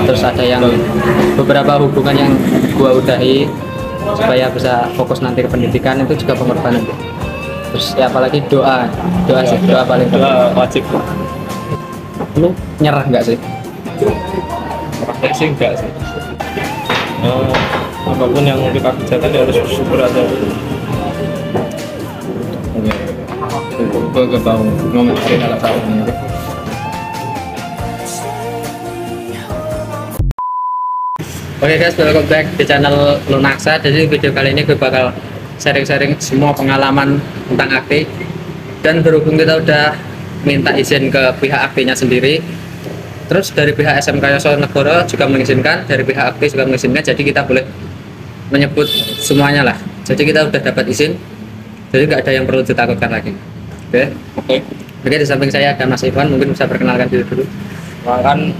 terus ada yang beberapa hubungan yang gua udahi supaya bisa fokus nanti ke pendidikan, itu juga pengorbanan. Terus ya apalagi doa sih, doa paling Doa wajib. lu nyerah nggak sih? Ya sih enggak sih. Apapun yang kita kerjakan ya harus bersyukur aja. Gue mau ngomentari salah satunya. Oke guys, welcome back di channel Lunaksa. Jadi video kali ini gue bakal sharing-sharing semua pengalaman tentang akti. Dan berhubung kita udah minta izin ke pihak aktinya sendiri, terus dari pihak SMK Yosonegoro juga mengizinkan, dari pihak akti juga mengizinkan, jadi kita boleh menyebut semuanya lah. Jadi kita udah dapat izin, jadi nggak ada yang perlu ditakutkan lagi. Oke. Di samping saya ada Mas Ivan, mungkin bisa perkenalkan diri dulu. Kan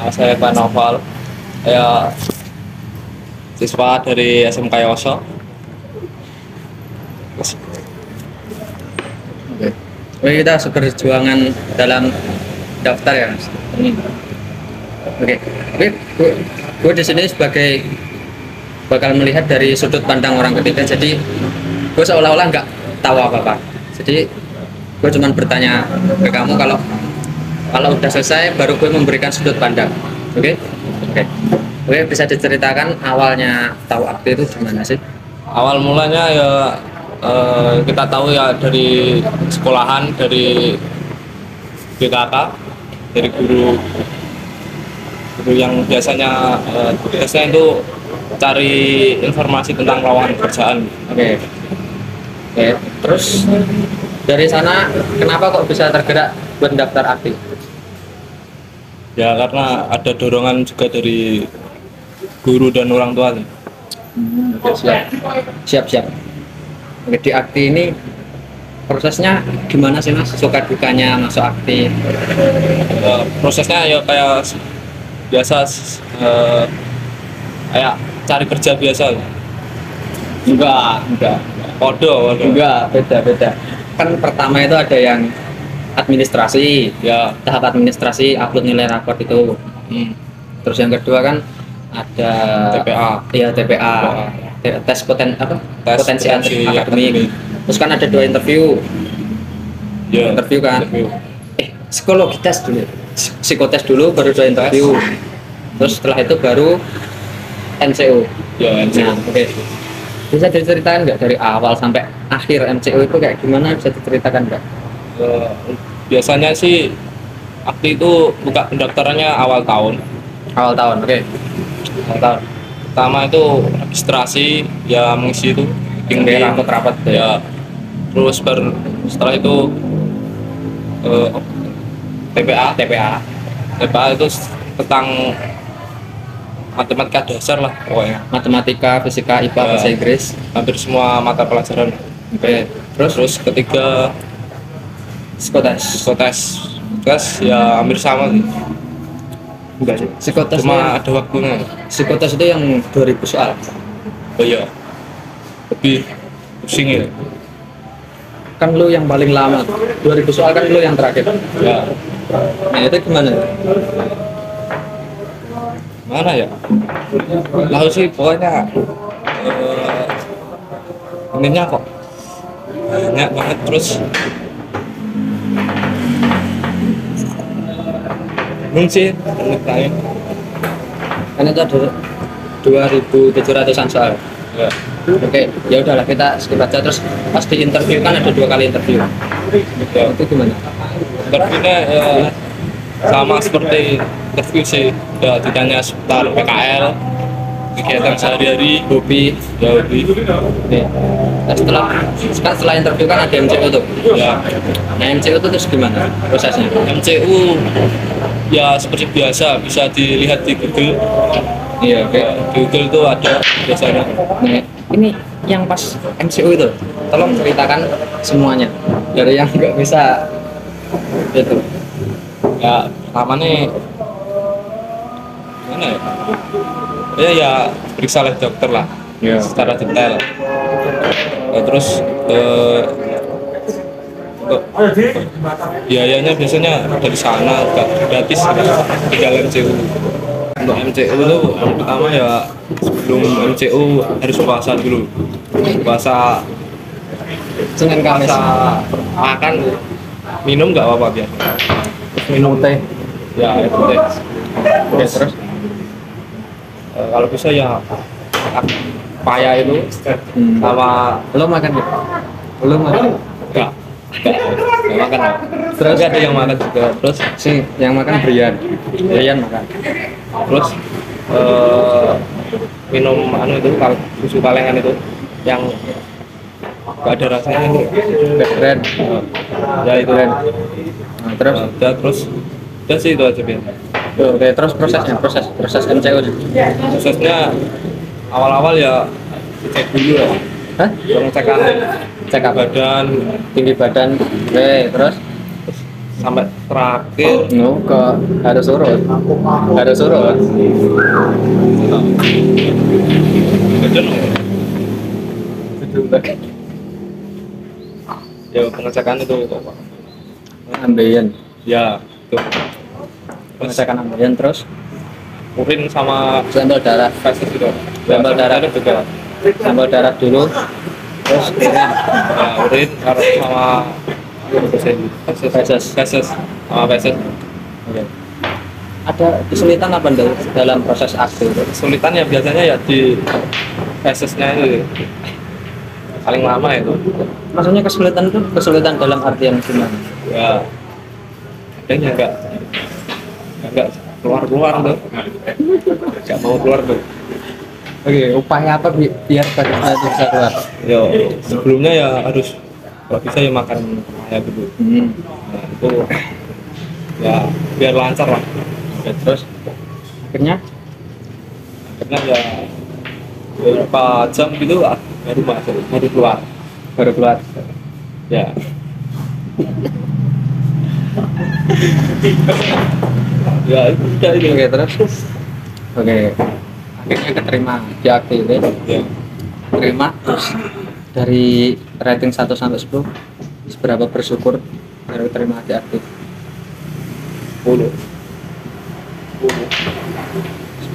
saya Ivan Noval, saya siswa dari SMK Yoso. Oke, kita seperjuangan dalam daftar ya, Mas. Oke, gue di sini sebagai bakal melihat dari sudut pandang orang ketiga. Jadi gue seolah-olah nggak tahu apa-apa. Jadi gue cuma bertanya ke kamu, kalau udah selesai baru gue memberikan sudut pandang. Oke. Oke, bisa diceritakan awalnya tahu akti itu gimana sih? Awal mulanya ya kita tahu ya dari sekolahan, dari BKK, dari guru yang biasanya itu cari informasi tentang lowongan pekerjaan. Oke. Terus dari sana kenapa kok bisa tergerak buat daftar akti? Ya karena ada dorongan juga dari guru dan orang tua. Oke, siap. Oke, di akti ini prosesnya gimana sih Mas? Suka dukanya masuk akti? Prosesnya ya kayak biasa, kayak cari kerja biasa. Enggak. Podo. Enggak, beda. Kan pertama itu ada yang administrasi, Ya. tahap administrasi, upload nilai raport itu. Terus yang kedua kan ada TPA. Iya, TPA. Tes potensi akademik. Terus kan ada 2 interview. Ya. Interview kan. Psikologi tes dulu. Psikotes dulu baru 2 interview. Terus setelah itu baru MCO. Ya, Nah, oke. Bisa diceritakan nggak dari awal sampai akhir MCO itu kayak gimana? Bisa diceritakan nggak? Biasanya sih akti itu buka pendaftarannya awal tahun. Awal tahun, oke. Awal tahun. Pertama itu registrasi, ya mengisi itu Oke, rapat-rapat ya. Terus setelah itu TPA itu tentang matematika dasar lah pokoknya. Matematika, fisika, IPA, bahasa Inggris, Hampir semua mata pelajaran. oke. Terus ketiga psikotes ya hampir sama sih. Enggak sih. Psikotes Cuma ada waktunya. Psikotes itu yang 2000 soal. Oh iya, lebih pusing ya. Kan lu yang paling lama. 2000 soal kan lu yang terakhir. Ya, Nah, itu gimana? mana ya? Lalu sih pokoknya ininya kok banyak banget, terus sih lain. Kan itu ada 2700-an soal. Ya. Oke, ya udahlah kita skip aja. Terus pas di interview kan ada 2 kali interview. Ya. Itu gimana? Interviewnya ya sama seperti interview sih, ya ditanya seputar PKL, kegiatan sehari-hari, Hobi. ya hobi. Oke. Nah, setelah interview kan ada MCU tuh. Ya, Nah, MCU itu terus gimana prosesnya? MCU ya seperti biasa, bisa dilihat di Google. Iya, oke. Ya, di Google itu ada biasanya. Nah, ini yang pas MCU itu, tolong ceritakan semuanya dari yang nggak bisa itu. Ya pertama nih gimana ya, ya periksa oleh dokter lah, Iya. secara detail. Ya, terus untuk biayanya biasanya dari sana, nggak gratis, tinggal MCU. untuk MCU itu yang pertama ya sebelum MCU harus puasa dulu. Puasa Senin Kamis. puasa makan minum nggak apa-apa biasa. Minum teh. Ya itu deh. Oke, terus Kalau bisa ya paya itu sama lo makan gitu? Belum makan. enggak makan lah. Terus Tapi ada yang makan juga. Terus sih yang makan Brian makan. terus minum itu susu kalengan itu yang nggak ada rasanya itu. Keren. Ya itu Keren. Nah, terus ya, terus udah sih itu aja biar. oke, terus proses MCU nya. Prosesnya awal-awal ya cek dulu ya, Hah? pengecekan Cek apa? badan Tinggi badan. Oke, terus sampai terakhir ke harus urut. badan ya pengecekan itu Ambeien. ya itu Pengecekan ambeien terus urin sama sampel darah. feses itu Sampel darah juga Sampel darah dulu. Terus ya urin sama feses sama feses. Oke. Ada kesulitan apa enggak dalam proses aktif? Kesulitan ya biasanya ya di fesesnya itu paling lama itu Maksudnya kesulitan itu kesulitan dalam artian gimana? ya kayaknya enggak keluar tuh nggak mau keluar tuh. Oke, upaya apa biar badannya itu bisa keluar? Yo sebelumnya ya harus kalau bisa ya makan kayak gitu. Nah, itu ya biar lancar lah. Oke, terus akhirnya ya beberapa jam gitu baru masuk baru keluar. ya ya itu udah itu. Oke, terus oke, akhirnya keterima di aktif ya. Ya. Terima. Terus dari rating 1 sampai 10 seberapa bersyukur baru terima di aktif? 10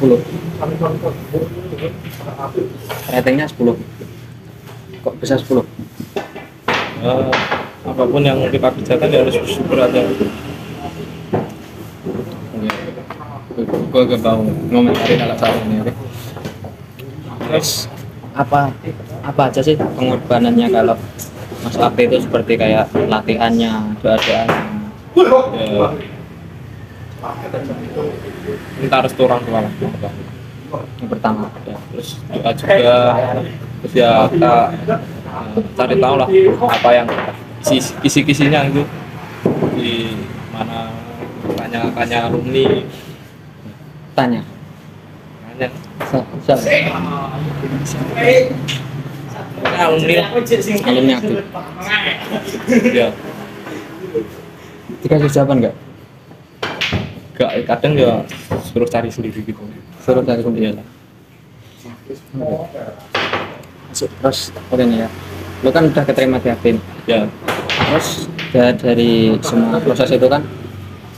10. Ratingnya 10. Kok bisa 10? Apapun yang kita kerjakan ya harus bersyukur aja. Gue gak mau ngomentari hal soal ini, oke? Terus apa aja sih pengorbanannya kalau Mas Akti itu seperti kayak latihannya, doa-doanya? Ya, minta restu orang tua lah. Yang pertama, Ya, terus doa juga, terus ya kita cari tahu lah apa yang kisi-kisinya itu di mana, tanya alumni, tanya. alumni Alumni aktif. ya Dikasih jawaban nggak? kadang ya suruh cari sendiri gitu. Suruh dari sendiri. Masuk terus, oke nih ya. Lu kan udah keterima di Aktin. Ya Terus dari semua proses itu kan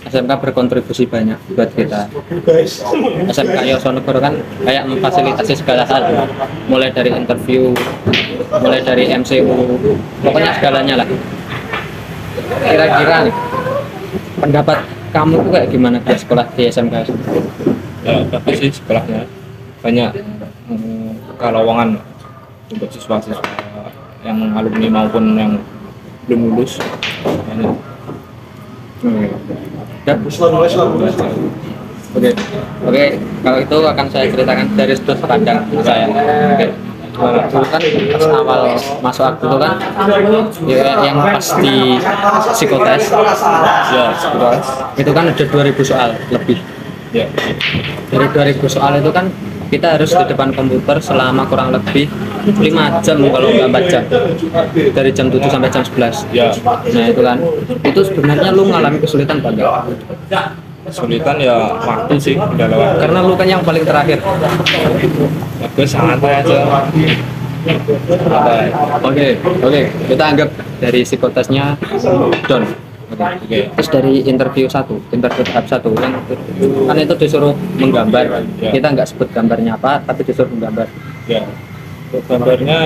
SMK berkontribusi banyak buat kita. SMK Yosonegoro kan kayak memfasilitasi segala hal, mulai dari interview, mulai dari MCU, pokoknya segalanya lah. Kira-kira nih, pendapat kamu tuh kayak gimana di sekolah di SMK? ya bagus sih sekolahnya, banyak kelowongan untuk siswa-siswa yang alumni maupun yang belum lulus banyak. Dan oke, kalau itu akan saya ceritakan dari sudut pandang saya. Oke. Dulu kan pas awal masuk aktif itu kan ya, yang pasti psikotes Ya psikotes itu kan ada 2000 soal lebih. ya Dari 2000 soal itu kan kita harus di depan komputer selama kurang lebih 5 jam kalau nggak 4 jam, dari jam 7 sampai jam 11. ya Nah itu kan, itu sebenarnya lu ngalami kesulitan apa enggak? kesulitan ya waktu sih udah lewat. Karena lu kan yang paling terakhir. Ya, gue santai aja. Santai. Oke, kita anggap dari psikotesnya down. Oke. Terus dari interview tahap satu yang kan itu disuruh menggambar, Ya. kita nggak sebut gambarnya apa tapi disuruh menggambar. Ya, untuk gambarnya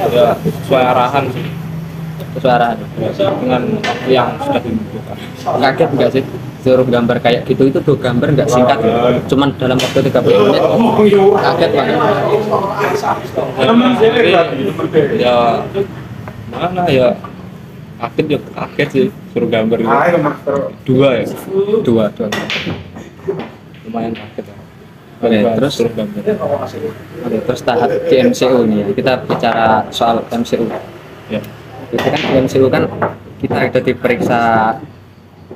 ya sesuai arahan sih, Kesuaraan ya, dengan waktu yang sudah ditentukan. kaget nggak sih disuruh gambar kayak gitu, itu tuh gambar nggak singkat ya, cuman dalam waktu 30 menit. Kaget banget. Sendiri ya mana ya, kaget sih suruh gambar itu dua ya, Dua. lumayan kaget ya. Oke, terus suruh gambar. Oke, terus tahap di MCU nih ya. Kita bicara soal MCU. Ya, Itu kan di MCU kan kita ada diperiksa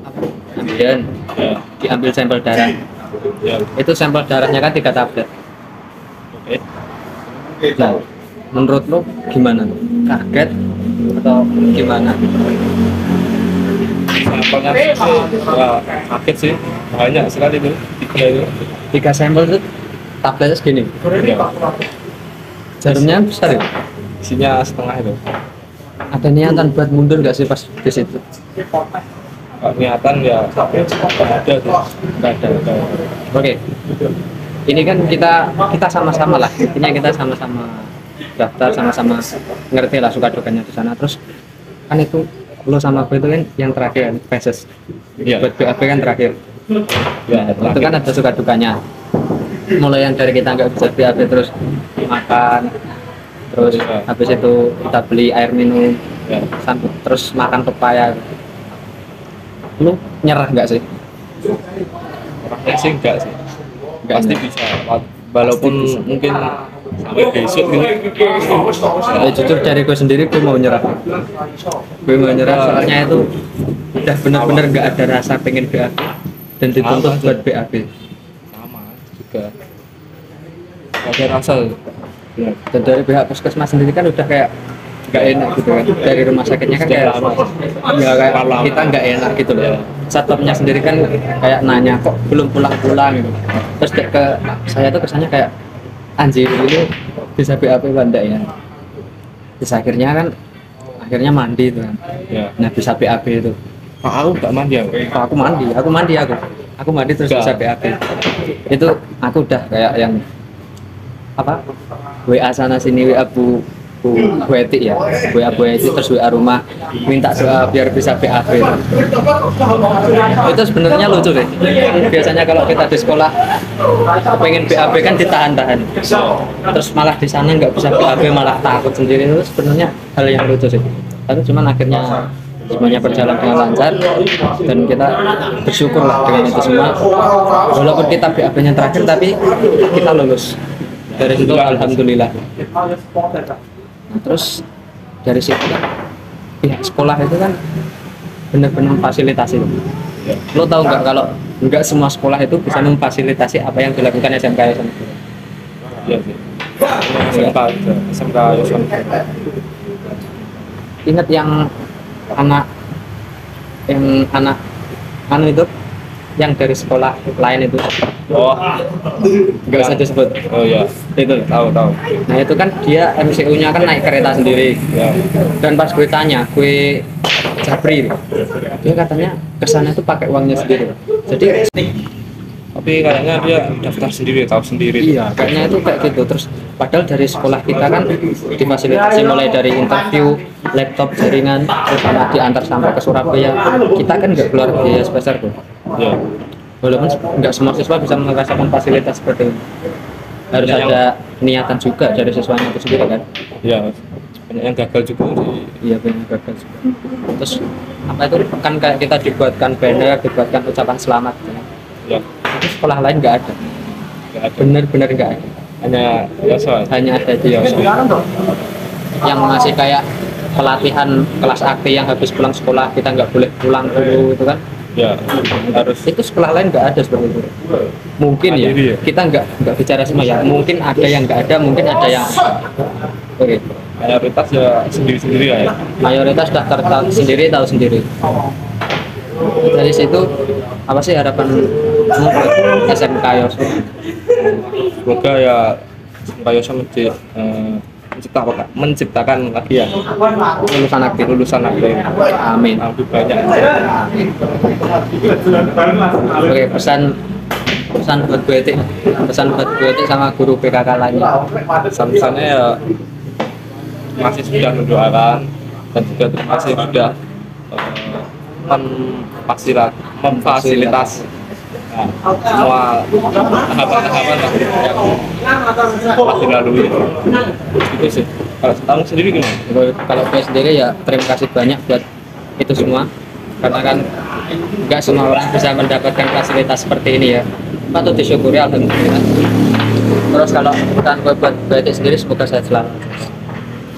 apa? Ambilan, ya, diambil sampel darah. ya. Itu sampel darahnya kan 3 tablet. Oke. Nah, menurut lo gimana? Kaget atau gimana? Sampelnya sih ya kaget sih, banyak sekali itu, tiga itu. 3 sampel itu tabletnya segini. Ya, Jarumnya besar ya? isinya setengah itu. Ada niatan buat mundur nggak sih pas di situ? Kalau niatan ya ada tuh. Nggak ada. Oke. Ini kan kita sama-sama lah. Intinya kita sama-sama daftar, sama-sama ngerti lah suka dukanya di sana. Terus kan itu lo sama gue itu kan yang terakhir kan, fases. Iya. Buat BAB kan terakhir. Ya, Itu kan ada suka dukanya. Mulai yang dari kita nggak bisa BAB terus makan, terus Iya. habis itu kita beli air minum, ya. terus makan pepaya. Lu nyerah nggak sih? Orangnya sih enggak sih. Nggak Pasti nyerah. bisa. Walaupun Pasti bisa. mungkin sampai besok gitu. Jujur dari gue sendiri gue mau nyerah. Gue mau nyerah soalnya itu udah benar-benar nggak ada rasa pengen BAB dan dituntut Sama buat aja. BAB. Sama juga. Gak ada rasa. Ya. Dan dari pihak puskesmas sendiri kan udah kayak nggak enak gitu kan, dari rumah sakitnya kan kayak ya kayak kita nggak enak gitu loh. Satpamnya sendiri kan kayak nanya kok belum pulang-pulang gitu. Terus ke saya tuh kesannya kayak anjir ini bisa BAB banda ya. Terus akhirnya mandi itu kan. Ya. Nah bisa BAB itu. Pak aku gak mandi ya. Oh, aku mandi terus Enggak. bisa BAB. Itu aku udah kayak yang apa, WA sana sini, WA Bu Eti ya, WA Bu Eti terus WA rumah minta doa biar bisa BAB. Itu sebenarnya lucu deh. Biasanya kalau kita di sekolah pengen BAB kan ditahan-tahan, terus malah di sana nggak bisa BAB malah takut sendiri. Itu sebenarnya hal yang lucu sih. Tapi cuman akhirnya semuanya berjalan dengan lancar dan kita bersyukur lah dengan itu semua. Walaupun kita BAB-nya terakhir tapi kita lulus. Dari situ alhamdulillah. Nah, terus dari situ kan pihak sekolah itu kan benar-benar memfasilitasi. Ya. Lo tahu nggak kalau nggak semua sekolah itu bisa memfasilitasi apa yang dilakukan SMK Yosan? Iya sih. SMK Yosan. Ingat yang anak anu itu yang dari sekolah lain itu Oh, nggak usah disebut. oh ya, Itu tahu. nah itu kan dia MCU-nya kan naik kereta sendiri. Ya. Dan pas gue tanya, gue Jabri, dia katanya kesana itu pakai uangnya sendiri. Jadi Tapi kayaknya dia daftar sendiri, tahu sendiri. iya, kayaknya itu kayak gitu. Terus padahal dari sekolah kita kan difasilitasi mulai dari interview, laptop, jaringan, terus sama diantar sampai ke Surabaya. Kita kan nggak keluar biaya sebesar tuh. Ya. Walaupun nggak semua siswa bisa merasakan fasilitas seperti itu. Harus Banyak ada niatan juga dari siswanya itu sendiri kan. Ya. Banyak yang gagal juga sih. Iya benar gagal juga. Terus apa itu kan kayak kita dibuatkan banner, dibuatkan ucapan selamat. Ya. Ya. Itu sekolah lain nggak ada. Gak ada. Bener-bener nggak ada. Hanya biasa. Hanya ada di Yoso yang ngasih kayak pelatihan kelas akti yang habis pulang sekolah kita nggak boleh pulang dulu itu kan. Ya. Harus. Itu sekolah lain nggak ada seperti itu. Mungkin ya, Mandiri ya? kita nggak bicara semua ya. Mungkin ada yang nggak ada, mungkin ada yang. Oke. Mayoritas ya sendiri-sendiri ya. Mayoritas daftar tahu sendiri. Dari situ apa sih harapan buat SMK Yoso? Semoga ya SMK Yosan menciptakan lagi ya lulusan aktif. Amin. lebih banyak. Oke, pesan buat Bu Etik, sama guru PKK lainnya. Pesan-pesannya ya masih sudah mendoakan dan juga terima kasih sudah memfasilitas semua tahapan-tahapan lah yang telah dilalui. Itu sih. Kalau kamu sendiri gimana? Kalau saya sendiri ya terima kasih banyak buat itu semua, karena kan nggak semua orang bisa mendapatkan fasilitas seperti ini ya, patut disyukuri alhamdulillah. Terus kalau bukan buat Bu Etik sendiri, semoga sehat selalu.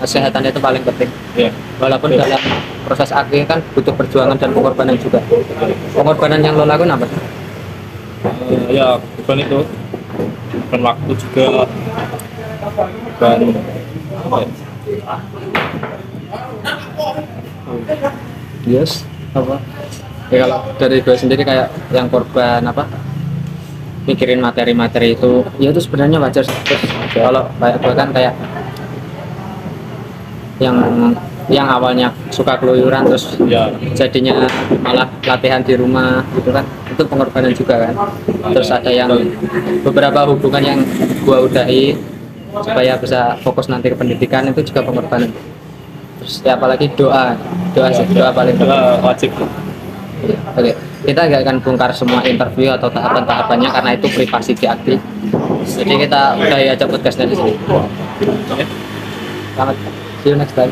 Kesehatan itu paling penting. Ya. Walaupun dalam proses aktif kan butuh perjuangan dan pengorbanan juga. Pengorbanan yang lo lakukan apa? Ya bukan itu, bukan waktu juga, bukan Yes. Apa? Ya kalau dari gue sendiri kayak yang korban apa? Mikirin materi-materi itu, ya itu sebenarnya wajar. Terus kalau kayak gue kan kayak yang awalnya suka keluyuran terus ya jadinya malah latihan di rumah gitu kan, itu pengorbanan juga kan. Terus ada yang beberapa hubungan yang gua udahi supaya bisa fokus nanti ke pendidikan, itu juga pengorbanan. Terus ya apalagi doa sih, doa paling penting. wajib. Oke, kita nggak akan bongkar semua interview atau tahapan-tahapannya karena itu privasi di aktif. Jadi kita udahi aja podcastnya di sini. Selamat, see you next time.